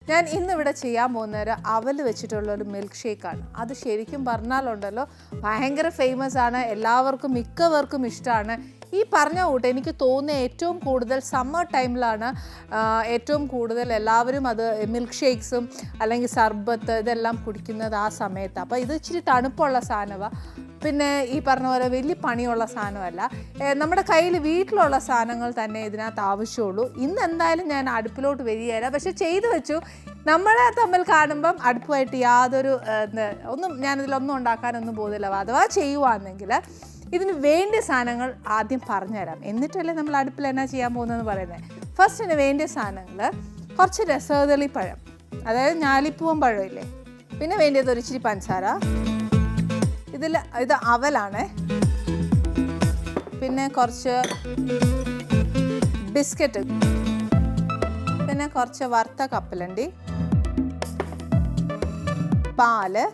ഞാൻ ഇന്നിവിടെ ചെയ്യാൻ പോകുന്നൊരു അവൽ വെച്ചിട്ടുള്ളൊരു മിൽക്ക് ഷേക്കാണ്. അത് ശരിക്കും പറഞ്ഞാലുണ്ടല്ലോ ഭയങ്കര ഫേമസ് ആണ്, എല്ലാവർക്കും മിക്കവർക്കും ഇഷ്ടമാണ്. ഈ പറഞ്ഞ കൂട്ട് എനിക്ക് തോന്നുന്ന ഏറ്റവും കൂടുതൽ സമ്മർ ടൈമിലാണ് ഏറ്റവും കൂടുതൽ എല്ലാവരും അത് മിൽക്ക് ഷേക്സും അല്ലെങ്കിൽ സർബത്ത് ഇതെല്ലാം കുടിക്കുന്നത് ആ സമയത്ത്. അപ്പോൾ ഇത് ഇച്ചിരി തണുപ്പുള്ള സാധനമാണ്, പിന്നെ ഈ പറഞ്ഞ പോലെ വലിയ പണിയുള്ള സാധനമല്ല, നമ്മുടെ കയ്യിൽ വീട്ടിലുള്ള സാധനങ്ങൾ തന്നെ ഇതിനകത്ത് ആവശ്യമുള്ളൂ. ഇന്ന് എന്തായാലും ഞാൻ അടുപ്പിലോട്ട് വരികയില്ല, പക്ഷെ ചെയ്തു വെച്ചു. നമ്മളെ തമ്മിൽ കാണുമ്പം അടുപ്പുമായിട്ട് യാതൊരു ഞാനിതിലൊന്നും ഉണ്ടാക്കാനൊന്നും പോകുന്നില്ല. അഥവാ ചെയ്യുവാണെങ്കിൽ ഇതിന് വേണ്ടിയ സാധനങ്ങൾ ആദ്യം പറഞ്ഞുതരാം, എന്നിട്ടല്ലേ നമ്മൾ അടുപ്പിൽ എന്നാ ചെയ്യാൻ പോകുന്നതെന്ന് പറയുന്നത്. ഫസ്റ്റ് ഇതിന് വേണ്ടിയ സാധനങ്ങൾ കുറച്ച് രസകദളി പഴം, അതായത് ഞാലിപ്പൂവൻ പഴമില്ലേ, പിന്നെ വേണ്ടിയത് ഒരു ഇച്ചിരി പഞ്ചസാര, ഇത് അവലാണ്, പിന്നെ കുറച്ച് ബിസ്ക്കറ്റ്, പിന്നെ കുറച്ച് വറുത്ത കപ്പലണ്ടി, പാല്,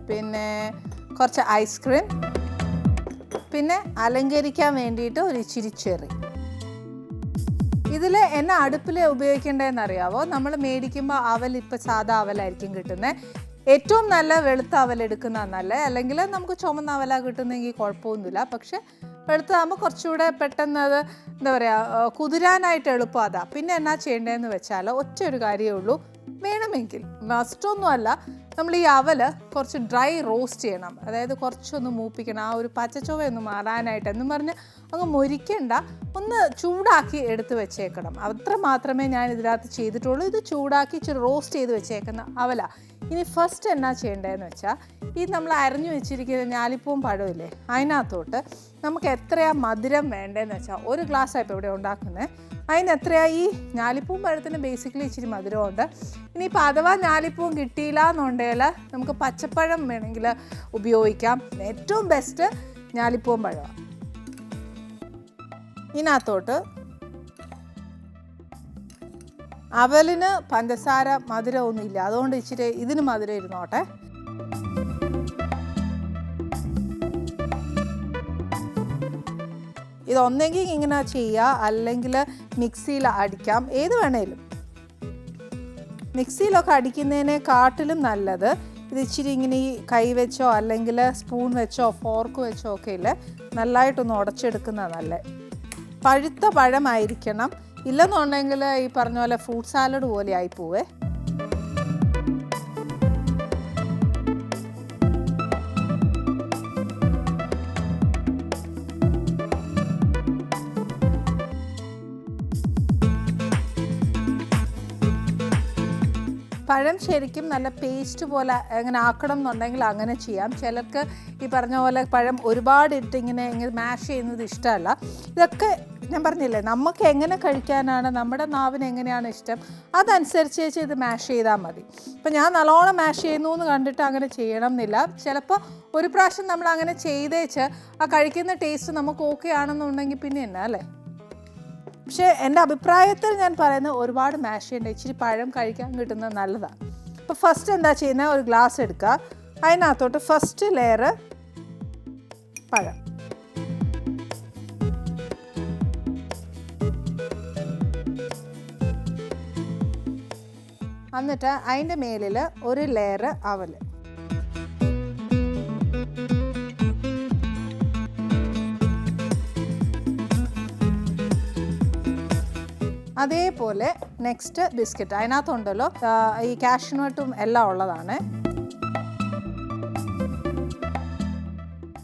പിന്നെ കുറച്ച് ഐസ്ക്രീം, പിന്നെ അലങ്കരിക്കാൻ വേണ്ടിയിട്ട് ഒരു ഇച്ചിരി ചെറി. ഇതിൽ എന്നെ അടുപ്പിൽ ഉപയോഗിക്കേണ്ടതെന്ന് അറിയാവോ? നമ്മൾ മേടിക്കുമ്പോൾ അവൽ ഇപ്പോൾ സാധാ അവലായിരിക്കും കിട്ടുന്നത്. ഏറ്റവും നല്ല വെളുത്ത അവൽ എടുക്കുന്നതാണ് നല്ലത്, അല്ലെങ്കിൽ നമുക്ക് ചുമന്ന അവല കിട്ടുന്നെങ്കിൽ കുഴപ്പമൊന്നുമില്ല. പക്ഷെ വെളുത്തതാകുമ്പോൾ കുറച്ചുകൂടെ പെട്ടെന്ന് അത് എന്താ പറയുക, കുതിരാനായിട്ട് എളുപ്പം അതാ. പിന്നെ എന്നാ ചെയ്യേണ്ടതെന്ന് വെച്ചാൽ ഒറ്റ ഒരു കാര്യമേ ഉള്ളൂ, വേണമെങ്കിൽ മസ്റ്റൊന്നുമല്ല, നമ്മൾ ഈ അവൽ കുറച്ച് ഡ്രൈ റോസ്റ്റ് ചെയ്യണം, അതായത് കുറച്ചൊന്ന് മൂപ്പിക്കണം, ആ ഒരു പച്ചച്ചൊവയൊന്ന് മാറാനായിട്ട്. എന്നും പറഞ്ഞ് അങ്ങ് മൊരിക്കണ്ട, ഒന്ന് ചൂടാക്കി എടുത്ത് വെച്ചേക്കണം. അത്ര മാത്രമേ ഞാൻ ഇതിനകത്ത് ചെയ്തിട്ടുള്ളൂ. ഇത് ചൂടാക്കി ഇച്ചിരി റോസ്റ്റ് ചെയ്ത് വെച്ചേക്കുന്ന അവല. ഇനി ഫസ്റ്റ് എന്നാ ചെയ്യേണ്ടതെന്ന് വെച്ചാൽ, ഈ നമ്മൾ അരിഞ്ഞു വെച്ചിരിക്കുന്ന ഞാലിപ്പൂവും പഴമില്ലേ, അതിനകത്തോട്ട് നമുക്ക് എത്രയാണ് മധുരം വേണ്ടതെന്ന് വെച്ചാൽ, ഒരു ഗ്ലാസ്സാണ് ഇപ്പോൾ ഇവിടെ ഉണ്ടാക്കുന്നത്, അതിന് എത്രയാണ് ഈ ഞാലിപ്പൂവും പഴത്തിന് ബേസിക്കലി ഇച്ചിരി മധുരമുണ്ട്. ഇനിയിപ്പോൾ അഥവാ ഞാലിപ്പൂവും കിട്ടിയില്ല എന്നുണ്ടെങ്കിൽ നമുക്ക് പച്ചപ്പഴം വേണമെങ്കിൽ ഉപയോഗിക്കാം. ഏറ്റവും ബെസ്റ്റ് ഞാലിപ്പൂവും പഴമാണ്. ഇതിനകത്തോട്ട് അവലിന് പഞ്ചസാര മധുരമൊന്നും ഇല്ല, അതുകൊണ്ട് ഇച്ചിരി ഇതിന് മധുരം ഇരുന്നോട്ടെ. ഇതൊന്നെങ്കിൽ ഇങ്ങനെ ചെയ്യുക, അല്ലെങ്കിൽ മിക്സിയിൽ അടിക്കാം, ഏത് വേണേലും. മിക്സിയിലൊക്കെ അടിക്കുന്നതിനെക്കാട്ടിലും നല്ലത് ഇത് ഇച്ചിരി ഇങ്ങനെ ഈ കൈ വെച്ചോ അല്ലെങ്കിൽ സ്പൂൺ വെച്ചോ ഫോർക്ക് വെച്ചോ ഒക്കെ ഇല്ലേ, നല്ലതായിട്ടൊന്ന് ഉടച്ചെടുക്കുന്നതാണ് നല്ലത്. പഴുത്ത പഴമായിരിക്കണം, ഇല്ലെന്നുണ്ടെങ്കിൽ ഈ പറഞ്ഞ പോലെ ഫ്രൂട്ട് സാലഡ് പോലെ ആയിപ്പോവേ. പഴം ശരിക്കും നല്ല പേസ്റ്റ് പോലെ എങ്ങനെ ആക്കണം എന്നുണ്ടെങ്കിൽ അങ്ങനെ ചെയ്യാം. ചിലർക്ക് ഈ പറഞ്ഞ പോലെ പഴം ഒരുപാട് ഇട്ട് ഇങ്ങനെ മാഷ് ചെയ്യുന്നത് ഇഷ്ടമല്ല. ഇതൊക്കെ ഞാൻ പറഞ്ഞില്ലേ, നമുക്ക് എങ്ങനെ കഴിക്കാനാണ്, നമ്മുടെ നാവിന് എങ്ങനെയാണ് ഇഷ്ടം, അതനുസരിച്ച് ഇത് മാഷ് ചെയ്താൽ മതി. ഇപ്പം ഞാൻ നല്ലോണം മാഷ് ചെയ്യുന്നു എന്ന് കണ്ടിട്ട് അങ്ങനെ ചെയ്യണം എന്നില്ല. ചിലപ്പോൾ ഒരു പ്രാവശ്യം നമ്മൾ അങ്ങനെ ചെയ്തേച്ച് ആ കഴിക്കുന്ന ടേസ്റ്റ് നമുക്ക് ഓക്കെ ആണെന്നുണ്ടെങ്കിൽ പിന്നെ എന്നാ അല്ലേ. പക്ഷേ എൻ്റെ അഭിപ്രായത്തിൽ ഞാൻ പറയുന്നത് ഒരുപാട് മാഷ് ചെയ്യേണ്ട, ഇച്ചിരി പഴം കഴിക്കാൻ കിട്ടുന്നത് നല്ലതാണ്. അപ്പോൾ ഫസ്റ്റ് എന്താ ചെയ്യുന്നത്, ഒരു ഗ്ലാസ് എടുക്കുക, അതിനകത്തോട്ട് ഫസ്റ്റ് ലെയർ പഴം, എന്നിട്ട് അതിൻ്റെ മേലിൽ ഒരു ലെയർ അവൽ, അതേപോലെ നെക്സ്റ്റ് ബിസ്ക്കറ്റ്. അതിനകത്തുണ്ടല്ലോ ഈ കാഷ്യൂനട്ടും എല്ലാം ഉള്ളതാണ്.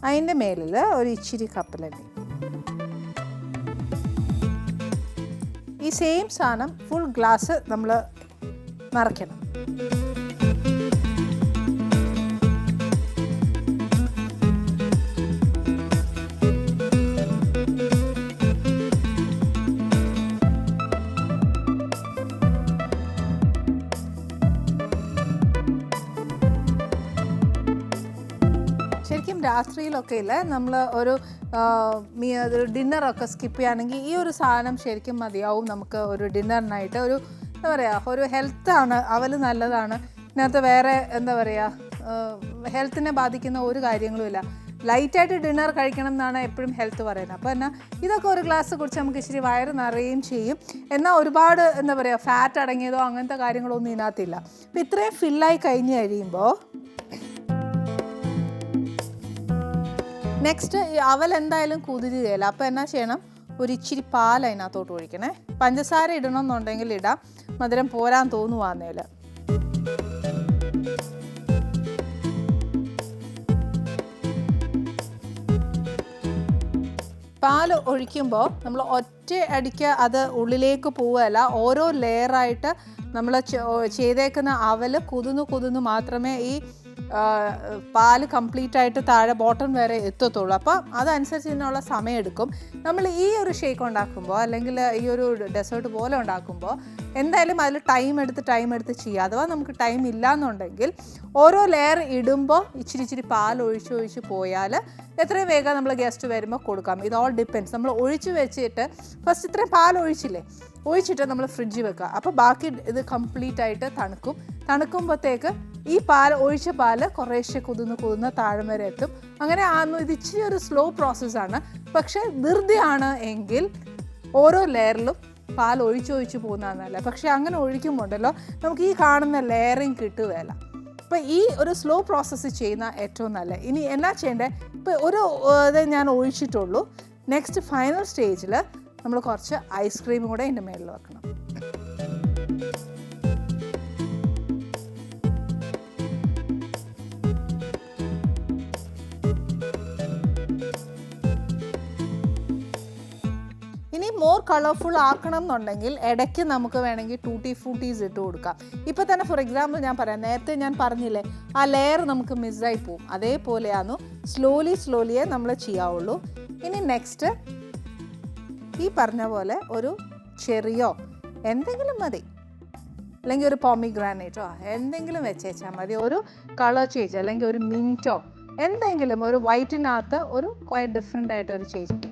അതിൻ്റെ മേലിൽ ഒരു ഇച്ചിരി കപ്പലണ്ടി. ഈ സെയിം സാധനം ഫുൾ ഗ്ലാസ് നമ്മൾ നിറയ്ക്കണം. ശരിക്കും രാത്രിയിലൊക്കെ ഇല്ലേ, നമ്മൾ ഒരു ഡിന്നറൊക്കെ സ്കിപ്പ് ചെയ്യുകയാണെങ്കിൽ ഈ ഒരു സാധനം ശരിക്കും മതിയാവും നമുക്ക് ഒരു ഡിന്നറിനായിട്ട്. ഒരു എന്താ പറയുക, ഒരു ഹെൽത്താണ്, അവൽ നല്ലതാണ്. ഇതിനകത്ത് വേറെ എന്താ പറയുക, ഹെൽത്തിനെ ബാധിക്കുന്ന ഒരു കാര്യങ്ങളുമില്ല. ലൈറ്റായിട്ട് ഡിന്നർ കഴിക്കണം എന്നാണ് എപ്പോഴും ഹെൽത്ത് പറയുന്നത്. അപ്പോൾ എന്നാൽ ഇതൊക്കെ ഒരു ഗ്ലാസ് കുടിച്ച് നമുക്ക് ഇച്ചിരി വയറ് നിറയുകയും ചെയ്യും. എന്നാൽ ഒരുപാട് എന്താ പറയുക ഫാറ്റ് അടങ്ങിയതോ അങ്ങനത്തെ കാര്യങ്ങളൊന്നും ഇതിനകത്തില്ല. അപ്പോൾ ഇത്രയും ഫില്ലായി കഴിഞ്ഞ് കഴിയുമ്പോൾ നെക്സ്റ്റ് ഈ അവൽ എന്തായാലും കുതിരുകയില്ല. അപ്പോൾ എന്നാ ചെയ്യണം, ഒരു ഇച്ചിരി പാൽ അതിനകത്തോട്ട് ഒഴിക്കണേ. പഞ്ചസാര ഇടണമെന്നുണ്ടെങ്കിൽ ഇടാം, മധുരം പോരാൻ തോന്നുവാന്നേൽ. പാൽ ഒഴിക്കുമ്പോൾ നമ്മൾ ഒറ്റ അടിക്ക് അത് ഉള്ളിലേക്ക് പോവുകയല്ല, ഓരോ ലെയറായിട്ട് നമ്മൾ ചെയ്തേക്കുന്ന അവൽ കുതിർന്ന് മാത്രമേ ഈ പാല് കംപ്ലീറ്റ് ആയിട്ട് താഴെ ബോട്ടം വരെ എത്തത്തുള്ളൂ. അപ്പോൾ അതനുസരിച്ച് ഇതിനുള്ള സമയമെടുക്കും. നമ്മൾ ഈ ഒരു ഷേക്ക് ഉണ്ടാക്കുമ്പോൾ അല്ലെങ്കിൽ ഈ ഒരു ഡെസേർട്ട് പോലെ ഉണ്ടാക്കുമ്പോൾ എന്തായാലും അതിൽ ടൈം എടുത്ത് ചെയ്യുക. അഥവാ നമുക്ക് ടൈം ഇല്ലയെന്നുണ്ടെങ്കിൽ ഓരോ ലെയർ ഇടുമ്പോൾ ഇച്ചിരി പാൽ ഒഴിച്ച് പോയാൽ എത്രയും വേഗം നമ്മൾ ഗസ്റ്റ് വരുമ്പോൾ കൊടുക്കാം. ഇത് ഓൾ ഡിപ്പെൻഡ്സ്. നമ്മൾ ഒഴിച്ച് വെച്ചിട്ട് ഫസ്റ്റ് ഇത്രയും പാൽ ഒഴിച്ചിട്ട് നമ്മൾ ഫ്രിഡ്ജിൽ വെക്കുക. അപ്പോൾ ബാക്കി ഇത് കംപ്ലീറ്റ് ആയിട്ട് തണുക്കുമ്പോഴത്തേക്ക് ഈ ഒഴിച്ച പാല് കുറേശ്ശെ കുതിർന്ന് താഴെ വരെ എത്തും. അങ്ങനെ ഇത് ഇച്ചിരി ഒരു സ്ലോ പ്രോസസ്സാണ്. പക്ഷേ ധൃതിയാണ് എങ്കിൽ ഓരോ ലെയറിലും പാൽ ഒഴിച്ച് പോകുന്നതല്ല. പക്ഷേ അങ്ങനെ ഒഴിക്കുമ്പോൾ ഉണ്ടല്ലോ നമുക്ക് ഈ കാണുന്ന ലെയറിങ് കിട്ടുകയില്ല. അപ്പോൾ ഈ ഒരു സ്ലോ പ്രോസസ്സ് ചെയ്യുന്ന ഏറ്റവും നല്ല. ഇനി എന്നാ ചെയ്യേണ്ടത്, ഇപ്പോൾ ഒരു ഇത് ഞാൻ ഒഴിച്ചിട്ടുള്ളൂ. നെക്സ്റ്റ് ഫൈനൽ സ്റ്റേജിൽ നമ്മൾ കുറച്ച് ഐസ്ക്രീമും കൂടെ ഇതിൻ്റെ മേളിൽ വെക്കണം. ഇനി മോർ കളർഫുൾ ആക്കണം എന്നുണ്ടെങ്കിൽ ഇടയ്ക്ക് നമുക്ക് വേണമെങ്കിൽ ടൂട്ടി ഫ്രൂട്ടീസ് ഇട്ട് കൊടുക്കാം. ഇപ്പോൾ തന്നെ ഫോർ എക്സാമ്പിൾ ഞാൻ പറയാം, നേരത്തെ ഞാൻ പറഞ്ഞില്ലേ ആ ലെയർ നമുക്ക് മിസ്സായി പോവും, അതേപോലെയാണ് സ്ലോലിയേ നമ്മൾ ചെയ്യാവുള്ളൂ. ഇനി നെക്സ്റ്റ് ഈ പറഞ്ഞ പോലെ ഒരു ചെറിയോ എന്തെങ്കിലും മതി, അല്ലെങ്കിൽ ഒരു പോമിഗ്രാനേറ്റോ എന്തെങ്കിലും വെച്ചാൽ മതി. ഒരു കളർ ചേഞ്ച് അല്ലെങ്കിൽ ഒരു മിൻറ്റോ എന്തെങ്കിലും ഒരു വൈറ്റിനകത്ത് ഒരു ക്വയറ്റ് ഡിഫറെൻ്റ് ആയിട്ടൊരു ചേഞ്ച്.